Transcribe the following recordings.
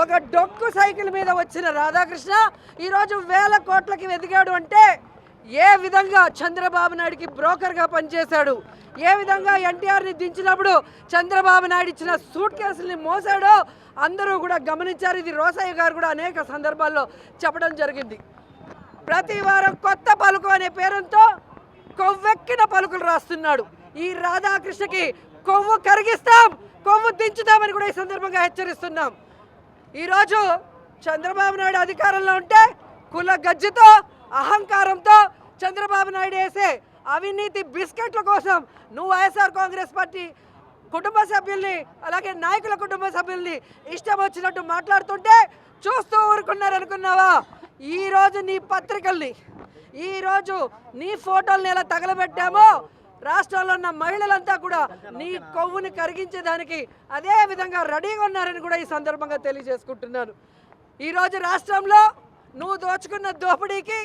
ఒక డొక్కు సైకిల్ మీద వచ్చిన రాధాకృష్ణ ఈరోజు వేల కోట్లకి ఎదిగాడు అంటే ఏ విధంగా చంద్రబాబు నాయుడికి బ్రోకర్గా పనిచేశాడు, ఏ విధంగా ఎన్టీఆర్ని దించినప్పుడు చంద్రబాబు నాయుడు ఇచ్చిన సూట్ కేసుల్ని మోసాడో అందరూ కూడా గమనించారు. ఇది రోసయ్య గారు కూడా అనేక సందర్భాల్లో చెప్పడం జరిగింది. ప్రతి వారం కొత్త పలుకు అనే పేరుతో కొవ్వెక్కిన పలుకులు రాస్తున్నాడు. ఈ రాధాకృష్ణకి కొవ్వు కరిగిస్తాం, కొవ్వు దించుతామని కూడా ఈ సందర్భంగా హెచ్చరిస్తున్నాం. ఈరోజు చంద్రబాబు నాయుడు అధికారంలో ఉంటే కుల గజ్జితో అహంకారంతో చంద్రబాబు నాయుడు వేసే అవినీతి బిస్కెట్ల కోసం నువ్వు వైఎస్ఆర్ కాంగ్రెస్ పార్టీ కుటుంబ సభ్యుల్ని అలాగే నాయకుల కుటుంబ సభ్యుల్ని ఇష్టం వచ్చినట్టు మాట్లాడుతుంటే చూస్తూ ఊరుకున్నారనుకున్నావా? ఈరోజు నీ పత్రికల్ని, ఈరోజు నీ ఫోటోల్ని ఎలా తగలబెట్టామో రాష్ట్రంలో ఉన్న మహిళలంతా కూడా నీ కొవ్వుని కరిగించేదానికి అదే విధంగా రెడీగా ఉన్నారని కూడా ఈ సందర్భంగా తెలియజేసుకుంటున్నాను. ఈరోజు రాష్ట్రంలో నువ్వు దోచుకున్న దోపిడీకి,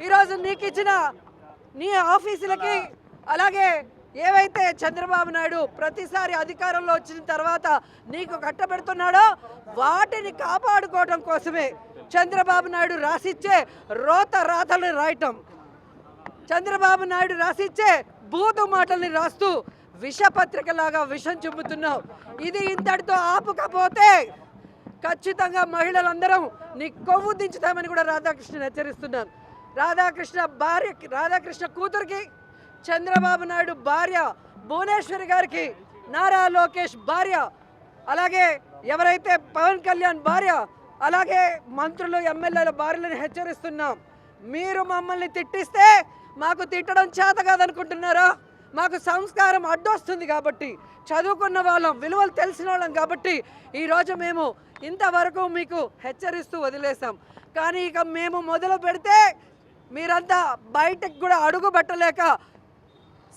ఈరోజు నీకు ఇచ్చిన నీ ఆఫీసులకి, అలాగే ఏవైతే చంద్రబాబు నాయుడు ప్రతిసారి అధికారంలో వచ్చిన తర్వాత నీకు కట్టబెడుతున్నాడో వాటిని కాపాడుకోవడం కోసమే చంద్రబాబు నాయుడు రాసిచ్చే రాతలు రాయటం, చంద్రబాబు నాయుడు రాసిచ్చే బూతు మాటల్ని రాస్తూ విషపత్రికలాగా విషం చెబుతున్నావు. ఇది ఇంతటితో ఆపుకపోతే ఖచ్చితంగా మహిళలందరం నీ కొవ్వు దించుతామని కూడా రాధాకృష్ణ హెచ్చరిస్తున్నాను. రాధాకృష్ణ కూతురికి, చంద్రబాబు నాయుడు భార్య భువనేశ్వరి గారికి, నారా లోకేష్ భార్య, అలాగే ఎవరైతే పవన్ కళ్యాణ్ భార్య, అలాగే మంత్రులు ఎమ్మెల్యేల భార్యలను హెచ్చరిస్తున్నాం. మీరు మమ్మల్ని తిట్టిస్తే మాకు తిట్టడం చేత కాదనుకుంటున్నారా? మాకు సంస్కారం అడ్డొస్తుంది కాబట్టి, చదువుకున్న వాళ్ళం, విలువలు తెలిసిన వాళ్ళం కాబట్టి ఈరోజు మేము ఇంతవరకు మీకు హెచ్చరిస్తూ వదిలేసాం. కానీ ఇక మేము మొదలు పెడితే మీరంతా బయటకు కూడా అడుగు పెట్టలేక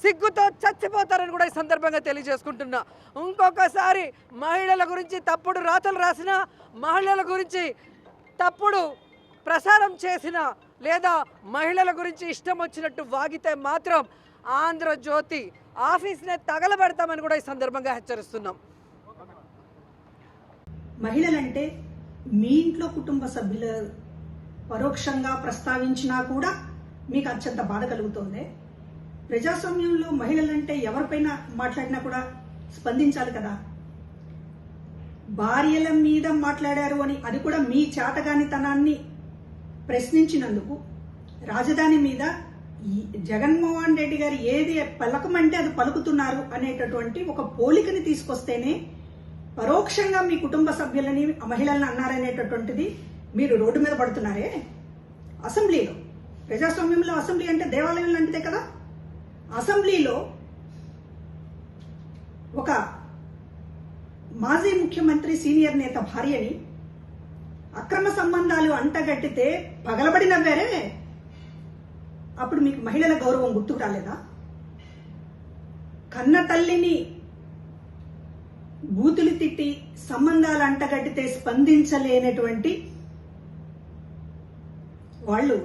సిగ్గుతో చచ్చిపోతారని కూడా ఈ సందర్భంగా తెలియజేసుకుంటున్నా. ఇంకొకసారి మహిళల గురించి తప్పుడు రాతలు రాసిన, మహిళల గురించి తప్పుడు ప్రసారం చేసిన, లేదా మహిళల గురించి ఇష్టం వచ్చినట్టు వాగితే మాత్రం ఆంధ్రజ్యోతి ఆఫీస్నే తగలబెడతామని కూడా ఈ సందర్భంగా హెచ్చరిస్తున్నాం. మహిళలంటే మీ ఇంట్లో కుటుంబ సభ్యులు పరోక్షంగా ప్రస్తావించినా కూడా మీకు అత్యంత బాధ కలుగుతోంది. ప్రజాస్వామ్యంలో మహిళలంటే ఎవరిపైన మాట్లాడినా కూడా స్పందించాలి కదా. భార్యల మీద మాట్లాడారు అని, అది కూడా మీ చేతగానితనాన్ని ప్రశ్నించినందుకు రాజధాని మీద జగన్మోహన్ రెడ్డి గారు ఏది పలకమంటే అది పలుకుతున్నారు అనేటటువంటి ఒక పోలికని తీసుకొస్తేనే పరోక్షంగా మీ కుటుంబ సభ్యులని మహిళలను అన్నారనేటటువంటిది మీరు రోడ్డు మీద పడుతున్నారే. అసెంబ్లీలో, ప్రజాస్వామ్యంలో అసెంబ్లీ అంటే దేవాలయం లాంటిదే కదా. అసెంబ్లీలో ఒక మాజీ ముఖ్యమంత్రి సీనియర్ నేత భార్యని అక్రమ సంబంధాలు అంటగట్టితే పగలబడి నవ్వారే. అప్పుడు మీకు మహిళల గౌరవం గుర్తుకు రాలేదా? కన్న తల్లిని బూతులు తిట్టి సంబంధాలు అంటగట్టితే స్పందించలేనటువంటి వాళ్ళు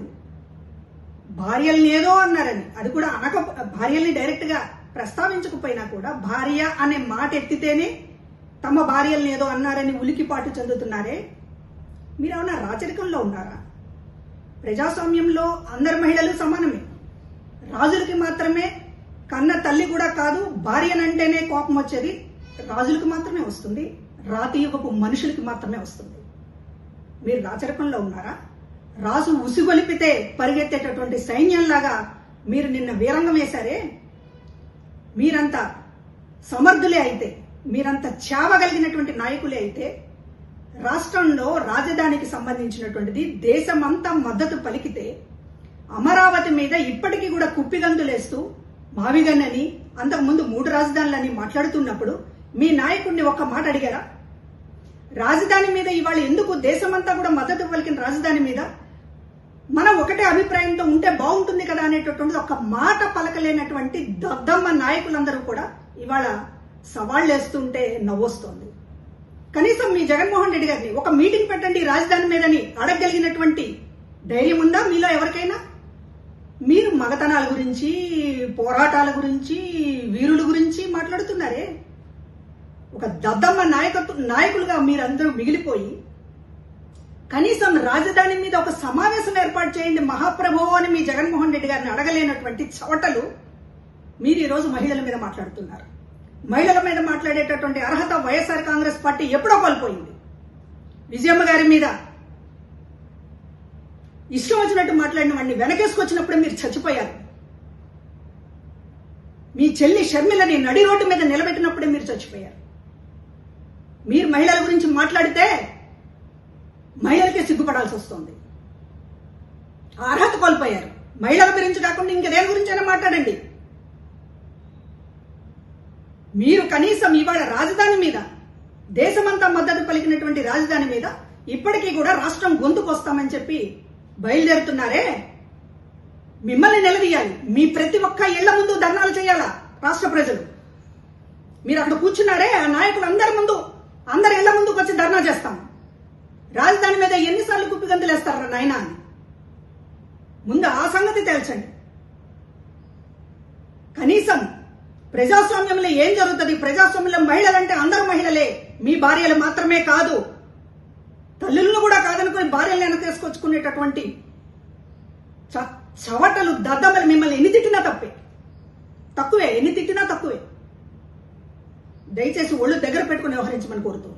భార్యల్ని ఏదో అన్నారని, అది కూడా భార్యల్ని డైరెక్ట్ గా ప్రస్తావించకపోయినా కూడా భార్య అనే మాట ఎత్తితేనే తమ భార్యల్ని ఏదో అన్నారని ఉలికిపాటు చెందుతున్నారే. మీరేమన్నా రాచరికంలో ఉన్నారా? ప్రజాస్వామ్యంలో అందరు మహిళలు సమానమే. రాజులకి మాత్రమే, కన్న తల్లి కూడా కాదు, భార్యనంటేనే కోపం వచ్చేది రాజులకు మాత్రమే వస్తుంది, రాతి యుగపు మనుషులకి మాత్రమే వస్తుంది. మీరు రాచరికంలో ఉన్నారా? రాజు ఉసిగొలిపితే పరిగెత్తేటటువంటి సైన్యంలాగా మీరు నిన్న వీరంగం వేశారే. మీరంతా సమర్థులే అయితే, మీరంతా చావగలిగినటువంటి నాయకులే అయితే రాష్ట్రంలో రాజధానికి సంబంధించినటువంటిది దేశమంతా మద్దతు పలికితే అమరావతి మీద ఇప్పటికీ కూడా కుప్పిగంతులేస్తూ మావిగన్నని, అంతకుముందు 3 రాజధానులని మాట్లాడుతున్నప్పుడు మీ నాయకుడిని ఒక్క మాట అడిగారా? రాజధాని మీద ఇవాళ ఎందుకు దేశమంతా కూడా మద్దతు పలికిన రాజధాని మీద మనం ఒకటే అభిప్రాయంతో ఉంటే బాగుంటుంది కదా అనేటటువంటిది ఒక్క మాట పలకలేనటువంటి దద్దమ్మ నాయకులందరూ కూడా ఇవాళ సవాళ్లేస్తుంటే నవ్వొస్తోంది. కనీసం మీ జగన్మోహన్ రెడ్డి గారిని ఒక మీటింగ్ పెట్టండి రాజధాని మీదని అడగగలిగినటువంటి ధైర్యం ఉందా మీలో ఎవరికైనా? మీరు మగతనాల గురించి, పోరాటాల గురించి, వీరుల గురించి మాట్లాడుతున్నారే. ఒక దద్దమ్మ నాయకులుగా మీరందరూ మిగిలిపోయి కనీసం రాజధాని మీద ఒక సమావేశం ఏర్పాటు చేయండి మహాప్రభు అని మీ జగన్మోహన్ రెడ్డి గారిని అడగలేనటువంటి చవటలు మీరు ఈరోజు మహిళల మీద మాట్లాడుతున్నారు. మహిళల మీద మాట్లాడేటటువంటి అర్హత వైఎస్ఆర్ కాంగ్రెస్ పార్టీ ఎప్పుడో కోల్పోయింది. విజయమ్మ గారి మీద ఇష్టం వచ్చినట్టు మాట్లాడిన వాడిని వెనకేసుకొచ్చినప్పుడే మీరు చచ్చిపోయారు. మీ చెల్లి షర్మిలని నడి రోడ్డు మీద నిలబెట్టినప్పుడే మీరు చచ్చిపోయారు. మీరు మహిళల గురించి మాట్లాడితే మహిళలకే సిగ్గుపడాల్సి వస్తుంది. ఆ అర్హత కోల్పోయారు. మహిళల గురించి కాకుండా ఇంకేదేని గురించైనా మాట్లాడండి. మీరు కనీసం ఇవాళ రాజధాని మీద దేశమంతా మద్దతు పలికినటువంటి రాజధాని మీద ఇప్పటికీ కూడా రాష్ట్రం గొంతుకొస్తామని చెప్పి బయలుదేరుతున్నారే, మిమ్మల్ని నిలదీయాలి. మీ ప్రతి ఒక్క ఇళ్ల ముందు ధర్నాలు చేయాలా రాష్ట్ర ప్రజలు? మీరు అక్కడ కూర్చున్నారే, ఆ నాయకులు అందరి ఇళ్ల ముందుకు వచ్చి ధర్నా చేస్తాం. రాజధాని మీద ఎన్నిసార్లు కుప్పిగంతులు వేస్తారా నాయనా అని ముందు ఆ సంగతి తేల్చండి. కనీసం ప్రజాస్వామ్యంలో ఏం జరుగుతుంది? ప్రజాస్వామ్యంలో మహిళలంటే అందరూ మహిళలే, మీ భార్యలు మాత్రమే కాదు, తల్లులను కూడా కాదనుకుని భార్యలను వెనక తీసుకొచ్చుకునేటటువంటి చవటలు దద్దమ్మలు మిమ్మల్ని ఎన్ని తిట్టినా తక్కువే. దయచేసి ఒళ్ళు దగ్గర పెట్టుకుని వ్యవహరించమని కోరుతూ